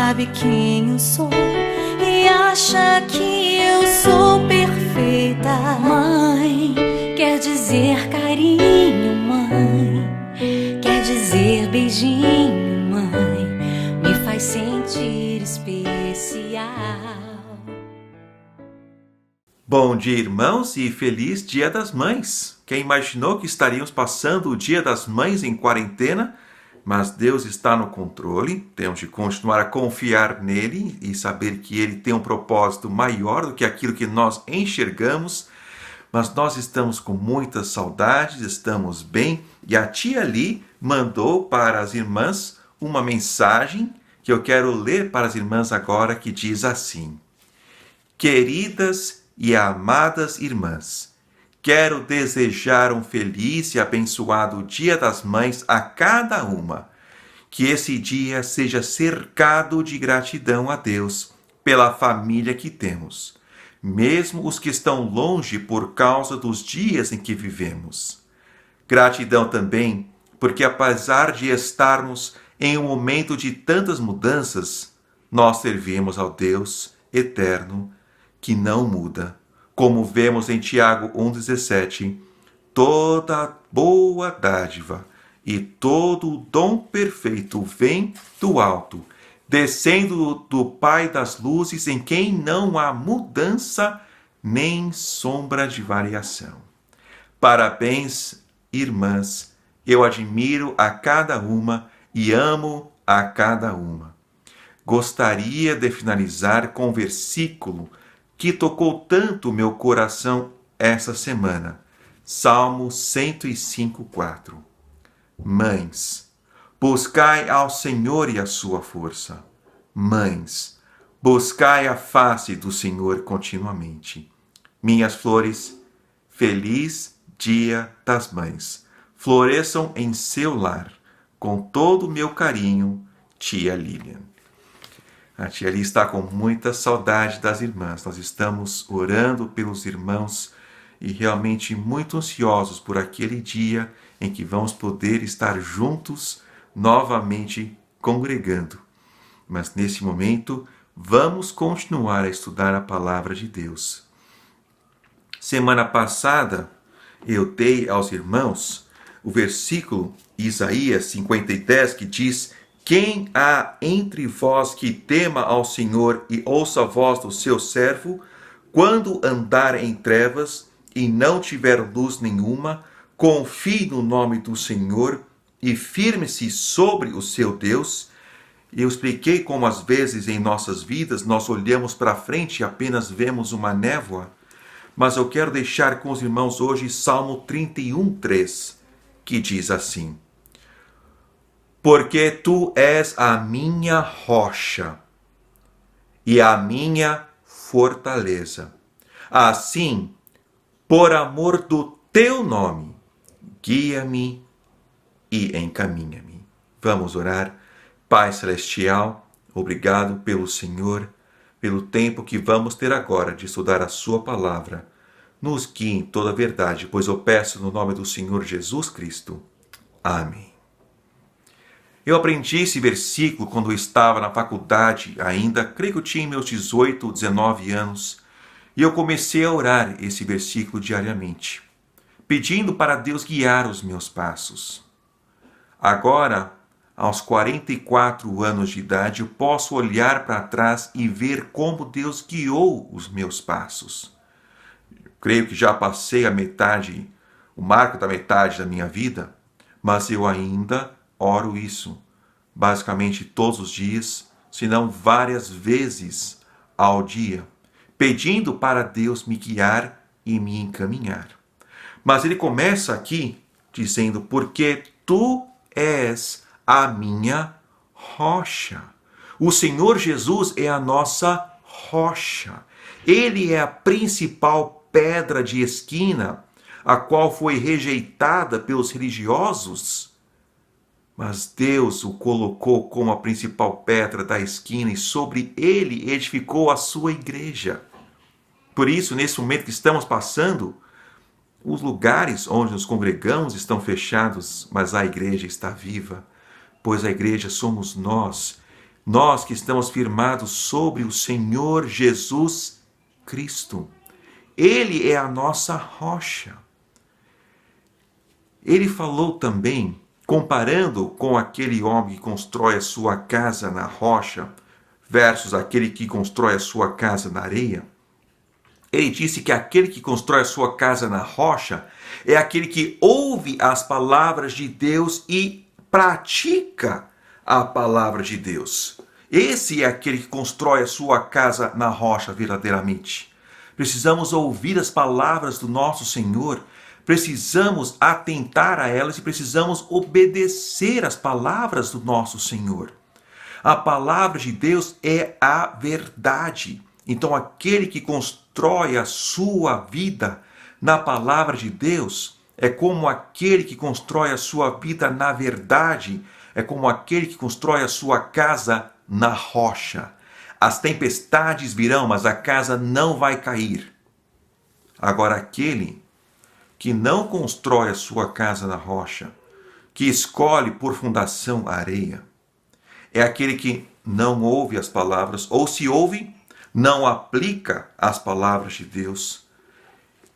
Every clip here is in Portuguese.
sabe quem eu sou e acha que eu sou perfeita. Mãe, quer dizer carinho, mãe, quer dizer beijinho, mãe, me faz sentir especial. Bom dia, irmãos, e feliz Dia das Mães! Quem imaginou que estaríamos passando o Dia das Mães em quarentena? Mas Deus está no controle, temos de continuar a confiar nele e saber que ele tem um propósito maior do que aquilo que nós enxergamos. Mas nós estamos com muitas saudades, estamos bem, e a tia Li mandou para as irmãs uma mensagem que eu quero ler para as irmãs agora, que diz assim: Queridas e amadas irmãs, quero desejar um feliz e abençoado Dia das Mães a cada uma. Que esse dia seja cercado de gratidão a Deus pela família que temos, mesmo os que estão longe por causa dos dias em que vivemos. Gratidão também porque, apesar de estarmos em um momento de tantas mudanças, nós servimos ao Deus eterno que não muda. Como vemos em Tiago 1,17, toda boa dádiva e todo dom perfeito vem do alto, descendo do Pai das luzes, em quem não há mudança nem sombra de variação. Parabéns, irmãs, eu admiro a cada uma e amo a cada uma. Gostaria de finalizar com um versículo que tocou tanto meu coração essa semana. Salmo 105:4. Mães, buscai ao Senhor e a sua força. Mães, buscai a face do Senhor continuamente. Minhas flores, feliz Dia das Mães. Floresçam em seu lar, com todo o meu carinho, tia Lilian. A tia Li está com muita saudade das irmãs. Nós estamos orando pelos irmãos e realmente muito ansiosos por aquele dia em que vamos poder estar juntos novamente congregando. Mas nesse momento, vamos continuar a estudar a palavra de Deus. Semana passada, eu dei aos irmãos o versículo Isaías 50:10 que diz: Quem há entre vós que tema ao Senhor e ouça a voz do seu servo, quando andar em trevas e não tiver luz nenhuma, confie no nome do Senhor e firme-se sobre o seu Deus. Eu expliquei como às vezes em nossas vidas nós olhamos para frente e apenas vemos uma névoa, mas eu quero deixar com os irmãos hoje Salmo 31:3, que diz assim: Porque tu és a minha rocha e a minha fortaleza. Assim, por amor do teu nome, guia-me e encaminha-me. Vamos orar. Pai Celestial, obrigado pelo Senhor, pelo tempo que vamos ter agora de estudar a sua palavra. Nos guie em toda a verdade, pois eu peço no nome do Senhor Jesus Cristo. Amém. Eu aprendi esse versículo quando eu estava na faculdade ainda, creio que eu tinha meus 18, 19 anos, e eu comecei a orar esse versículo diariamente, pedindo para Deus guiar os meus passos. Agora, aos 44 anos de idade, eu posso olhar para trás e ver como Deus guiou os meus passos. Eu creio que já passei o marco da metade da minha vida, mas eu ainda oro isso, basicamente todos os dias, se não várias vezes ao dia, pedindo para Deus me guiar e me encaminhar. Mas ele começa aqui dizendo: porque tu és a minha rocha. O Senhor Jesus é a nossa rocha. Ele é a principal pedra de esquina, a qual foi rejeitada pelos religiosos, mas Deus o colocou como a principal pedra da esquina e sobre ele edificou a sua igreja. Por isso, nesse momento que estamos passando, os lugares onde nos congregamos estão fechados, mas a igreja está viva, pois a igreja somos nós. Nós que estamos firmados sobre o Senhor Jesus Cristo. Ele é a nossa rocha. Ele falou também, comparando com aquele homem que constrói a sua casa na rocha, versus aquele que constrói a sua casa na areia. Ele disse que aquele que constrói a sua casa na rocha é aquele que ouve as palavras de Deus e pratica a palavra de Deus. Esse é aquele que constrói a sua casa na rocha verdadeiramente. Precisamos ouvir as palavras do nosso Senhor, precisamos atentar a elas e precisamos obedecer às palavras do nosso Senhor. A palavra de Deus é a verdade. Então, aquele que constrói a sua vida na palavra de Deus é como aquele que constrói a sua vida na verdade, é como aquele que constrói a sua casa na rocha. As tempestades virão, mas a casa não vai cair. Agora, aquele que não constrói a sua casa na rocha, que escolhe por fundação a areia, é aquele que não ouve as palavras, ou se ouve, não aplica as palavras de Deus.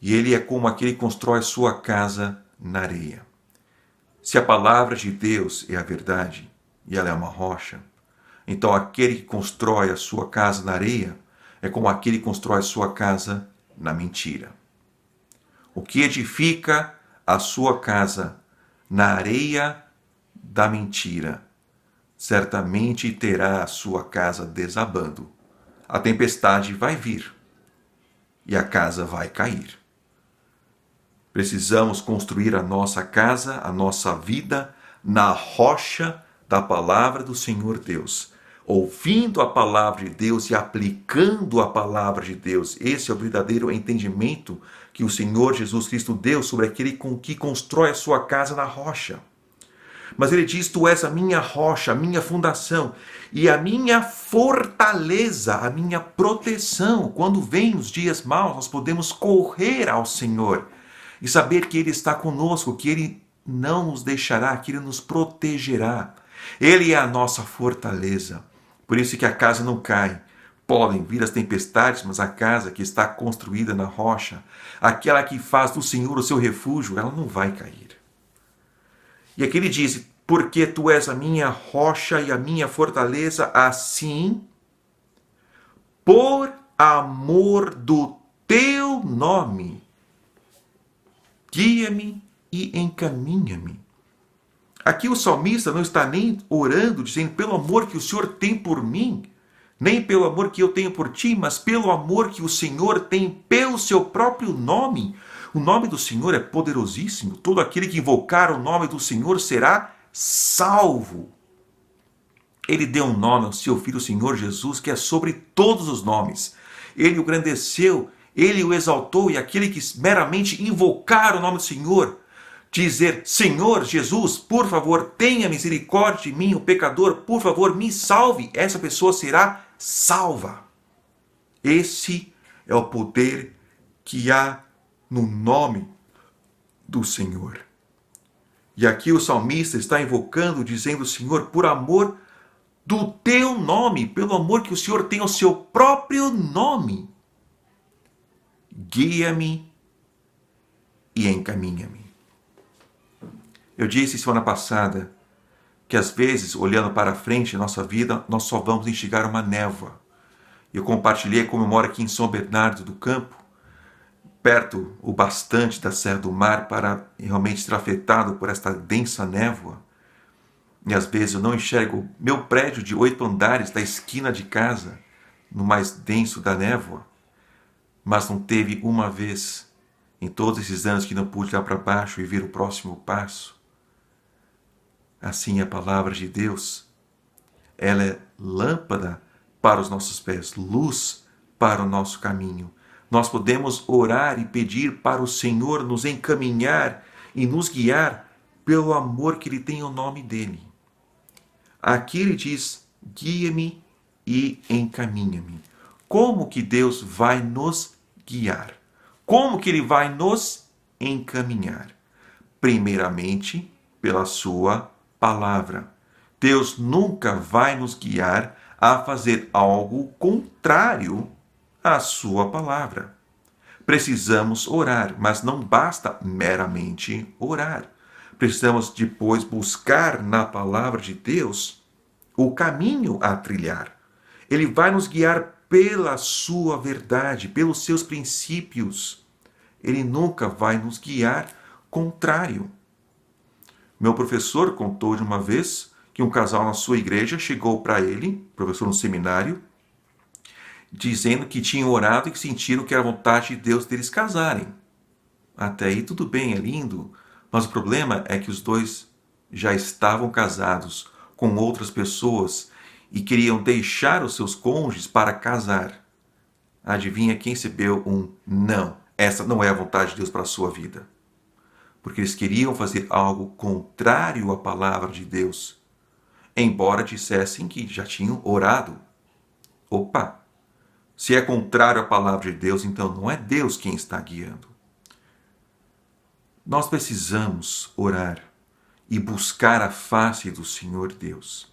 E ele é como aquele que constrói sua casa na areia. Se a palavra de Deus é a verdade, e ela é uma rocha, então aquele que constrói a sua casa na areia é como aquele que constrói a sua casa na mentira. O que edifica a sua casa na areia da mentira, certamente terá a sua casa desabando. A tempestade vai vir e a casa vai cair. Precisamos construir a nossa casa, a nossa vida, na rocha da palavra do Senhor Deus. Ouvindo a palavra de Deus e aplicando a palavra de Deus. Esse é o verdadeiro entendimento que o Senhor Jesus Cristo deu sobre aquele que constrói a sua casa na rocha. Mas ele diz, tu és a minha rocha, a minha fundação e a minha fortaleza, a minha proteção. Quando vêm os dias maus, nós podemos correr ao Senhor e saber que Ele está conosco, que Ele não nos deixará, que Ele nos protegerá. Ele é a nossa fortaleza. Por isso que a casa não cai. Podem vir as tempestades, mas a casa que está construída na rocha, aquela que faz do Senhor o seu refúgio, ela não vai cair. E aqui ele diz, porque tu és a minha rocha e a minha fortaleza, assim, por amor do teu nome, guia-me e encaminha-me. Aqui o salmista não está nem orando, dizendo, pelo amor que o Senhor tem por mim, nem pelo amor que eu tenho por ti, mas pelo amor que o Senhor tem pelo seu próprio nome. O nome do Senhor é poderosíssimo. Todo aquele que invocar o nome do Senhor será salvo. Ele deu um nome ao seu Filho, o Senhor Jesus, que é sobre todos os nomes. Ele o engrandeceu, ele o exaltou, e aquele que meramente invocar o nome do Senhor, dizer, Senhor Jesus, por favor, tenha misericórdia de mim, o pecador, por favor, me salve, essa pessoa será salva. Esse é o poder que há no nome do Senhor. E aqui o salmista está invocando, dizendo, Senhor, por amor do teu nome, pelo amor que o Senhor tem ao seu próprio nome, guia-me e encaminha-me. Eu disse semana passada que às vezes, olhando para frente em nossa vida, nós só vamos enxergar uma névoa. Eu compartilhei como eu moro aqui em São Bernardo do Campo, perto o bastante da Serra do Mar, para realmente ser afetado por esta densa névoa. E às vezes eu não enxergo meu prédio de 8 andares da esquina de casa, no mais denso da névoa. Mas não teve uma vez, em todos esses anos que não pude olhar para baixo e ver o próximo passo. Assim a palavra de Deus, ela é lâmpada para os nossos pés, luz para o nosso caminho. Nós podemos orar e pedir para o Senhor nos encaminhar e nos guiar pelo amor que Ele tem ao nome dEle. Aqui Ele diz, guia-me e encaminha-me. Como que Deus vai nos guiar? Como que Ele vai nos encaminhar? Primeiramente, pela sua palavra. Deus nunca vai nos guiar a fazer algo contrário à sua palavra. Precisamos orar, mas não basta meramente orar. Precisamos depois buscar na palavra de Deus o caminho a trilhar. Ele vai nos guiar pela sua verdade, pelos seus princípios. Ele nunca vai nos guiar contrário. Meu professor contou de uma vez que um casal na sua igreja chegou para ele, professor no seminário, dizendo que tinham orado e que sentiram que era vontade de Deus deles casarem. Até aí tudo bem, é lindo, mas o problema é que os dois já estavam casados com outras pessoas e queriam deixar os seus cônjuges para casar. Adivinha quem recebeu um não? Essa não é a vontade de Deus para a sua vida. Porque eles queriam fazer algo contrário à palavra de Deus, embora dissessem que já tinham orado. Opa! Se é contrário à palavra de Deus, então não é Deus quem está guiando. Nós precisamos orar e buscar a face do Senhor Deus.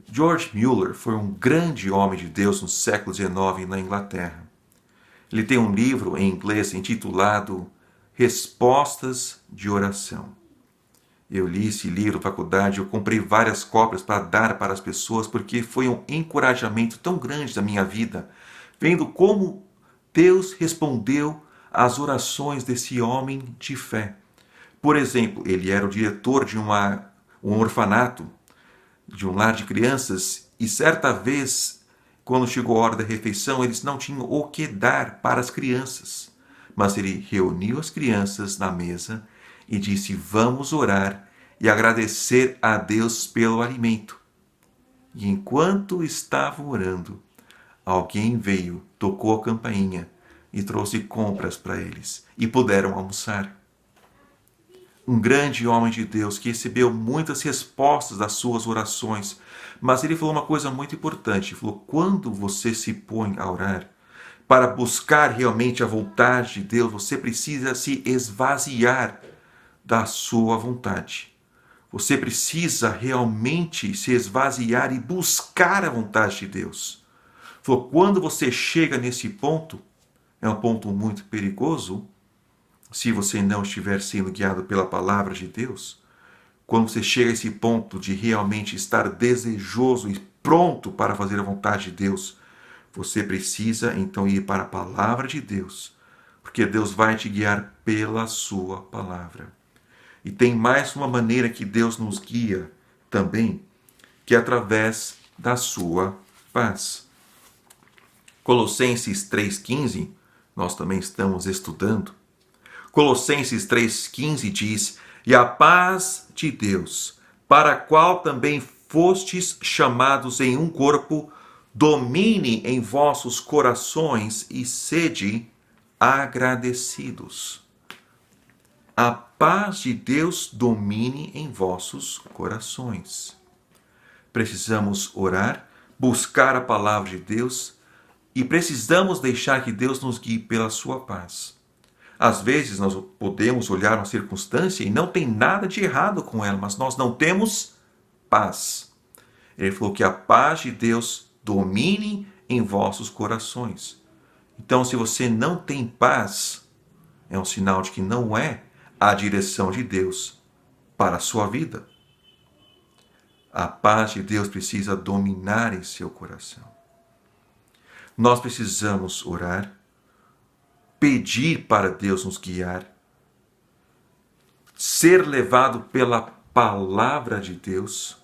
George Mueller foi um grande homem de Deus no século XIX na Inglaterra. Ele tem um livro em inglês intitulado Respostas de Oração. Eu li esse livro na faculdade, eu comprei várias cópias para dar para as pessoas, porque foi um encorajamento tão grande da minha vida, vendo como Deus respondeu às orações desse homem de fé. Por exemplo, ele era o diretor de um orfanato, de um lar de crianças, e certa vez, quando chegou a hora da refeição, eles não tinham o que dar para as crianças. Mas ele reuniu as crianças na mesa e disse: vamos orar e agradecer a Deus pelo alimento. E enquanto estavam orando, alguém veio, tocou a campainha e trouxe compras para eles e puderam almoçar. Um grande homem de Deus que recebeu muitas respostas das suas orações, mas ele falou uma coisa muito importante. Ele falou: quando você se põe a orar, para buscar realmente a vontade de Deus, você precisa se esvaziar da sua vontade. Você precisa realmente se esvaziar e buscar a vontade de Deus. Quando você chega nesse ponto, é um ponto muito perigoso, se você não estiver sendo guiado pela palavra de Deus. Quando você chega a esse ponto de realmente estar desejoso e pronto para fazer a vontade de Deus, você precisa então ir para a palavra de Deus, porque Deus vai te guiar pela sua palavra. E tem mais uma maneira que Deus nos guia também, que é através da sua paz. Colossenses 3,15, nós também estamos estudando. Colossenses 3,15 diz: e a paz de Deus, para a qual também fostes chamados em um corpo, domine em vossos corações e sede agradecidos. A paz de Deus domine em vossos corações. Precisamos orar, buscar a palavra de Deus e precisamos deixar que Deus nos guie pela sua paz. Às vezes nós podemos olhar uma circunstância e não tem nada de errado com ela, mas nós não temos paz. Ele falou que a paz de Deus domine em vossos corações. Então, se você não tem paz, é um sinal de que não é a direção de Deus para a sua vida. A paz de Deus precisa dominar em seu coração. Nós precisamos orar, pedir para Deus nos guiar, ser levado pela palavra de Deus,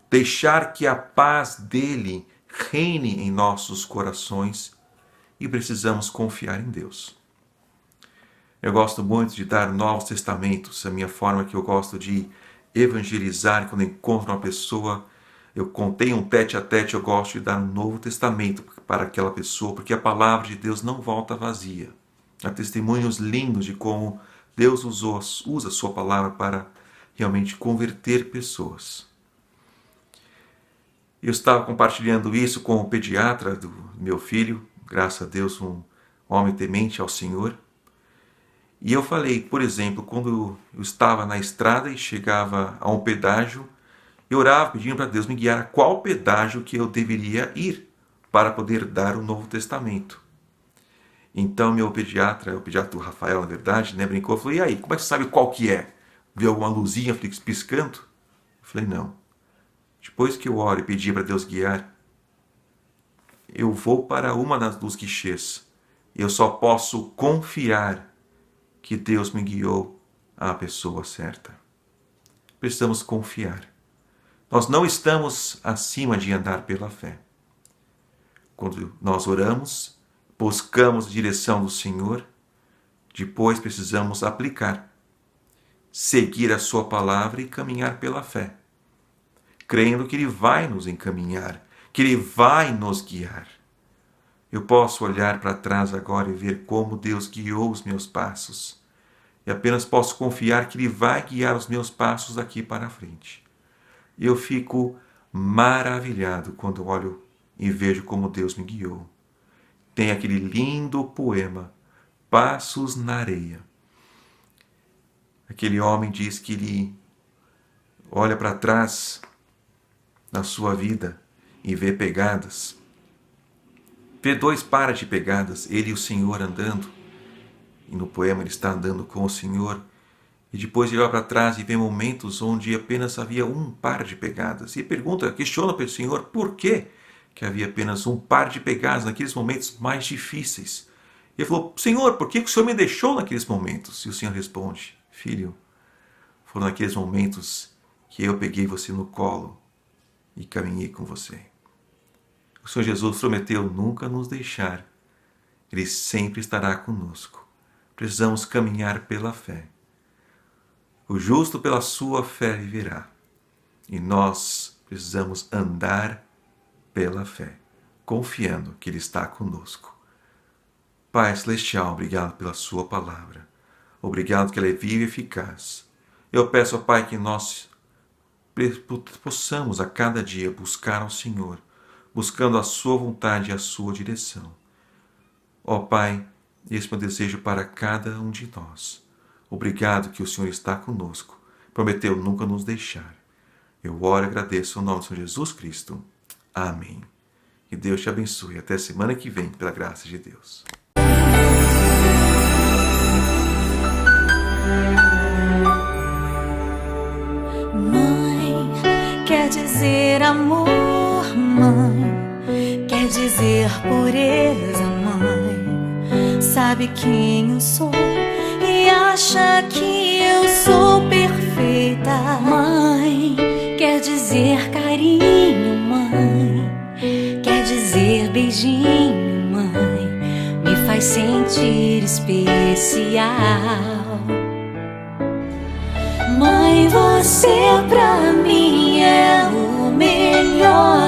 deixar que a paz dele reine em nossos corações e precisamos confiar em Deus. Eu gosto muito de dar novos testamentos, a minha forma que eu gosto de evangelizar. Quando eu encontro uma pessoa, eu contei um tete-a-tete, eu gosto de dar um novo testamento para aquela pessoa, porque a palavra de Deus não volta vazia. Há testemunhos lindos de como Deus usa a sua palavra para realmente converter pessoas. Eu estava compartilhando isso com o pediatra do meu filho, graças a Deus, um homem temente ao Senhor. E eu falei, por exemplo, quando eu estava na estrada e chegava a um pedágio Eu orava pedindo para Deus me guiar a qual pedágio que eu deveria ir para poder dar o Novo Testamento. Então meu pediatra, o pediatra Rafael, na verdade, né, brincou, falou, e aí, como é que você sabe qual que é? Viu alguma luzinha piscando? Eu falei, não. Depois que eu oro e pedi para Deus guiar, eu vou para uma dos guichês. Eu só posso confiar que Deus me guiou à pessoa certa. Precisamos confiar. Nós não estamos acima de andar pela fé. Quando nós oramos, buscamos a direção do Senhor, depois precisamos aplicar, seguir a sua palavra e caminhar pela fé, crendo que Ele vai nos encaminhar, que Ele vai nos guiar. Eu posso olhar para trás agora e ver como Deus guiou os meus passos, e apenas posso confiar que Ele vai guiar os meus passos daqui para frente. Eu fico maravilhado quando olho e vejo como Deus me guiou. Tem aquele lindo poema, Passos na Areia. Aquele homem diz que ele olha para trás na sua vida e vê pegadas. Vê 2 pares de pegadas, ele e o Senhor andando. E no poema ele está andando com o Senhor. E depois ele olha para trás e vê momentos onde apenas havia 1 par de pegadas. E pergunta, questiona para o Senhor por que havia apenas 1 par de pegadas naqueles momentos mais difíceis. E ele falou, Senhor, por que o Senhor me deixou naqueles momentos? E o Senhor responde, filho, foram naqueles momentos que eu peguei você no colo e caminhei com você. O Senhor Jesus prometeu nunca nos deixar. Ele sempre estará conosco. Precisamos caminhar pela fé. O justo pela sua fé viverá. E nós precisamos andar pela fé, confiando que Ele está conosco. Pai Celestial, obrigado pela sua palavra. Obrigado que ela é viva e eficaz. Eu peço, Pai, que nós possamos a cada dia buscar ao Senhor, buscando a sua vontade e a sua direção. Ó Pai, esse é o meu desejo para cada um de nós. Obrigado que o Senhor está conosco. Prometeu nunca nos deixar. Eu oro e agradeço em nome do Senhor Jesus Cristo. Amém. Que Deus te abençoe. Até semana que vem, pela graça de Deus. Mãe, quer dizer amor, mãe, quer dizer pureza, mãe. Sabe quem eu sou e acha que eu sou perfeita. Mãe, quer dizer carinho, mãe, quer dizer beijinho, mãe. Me faz sentir especial. Mãe, você pra mim é o melhor.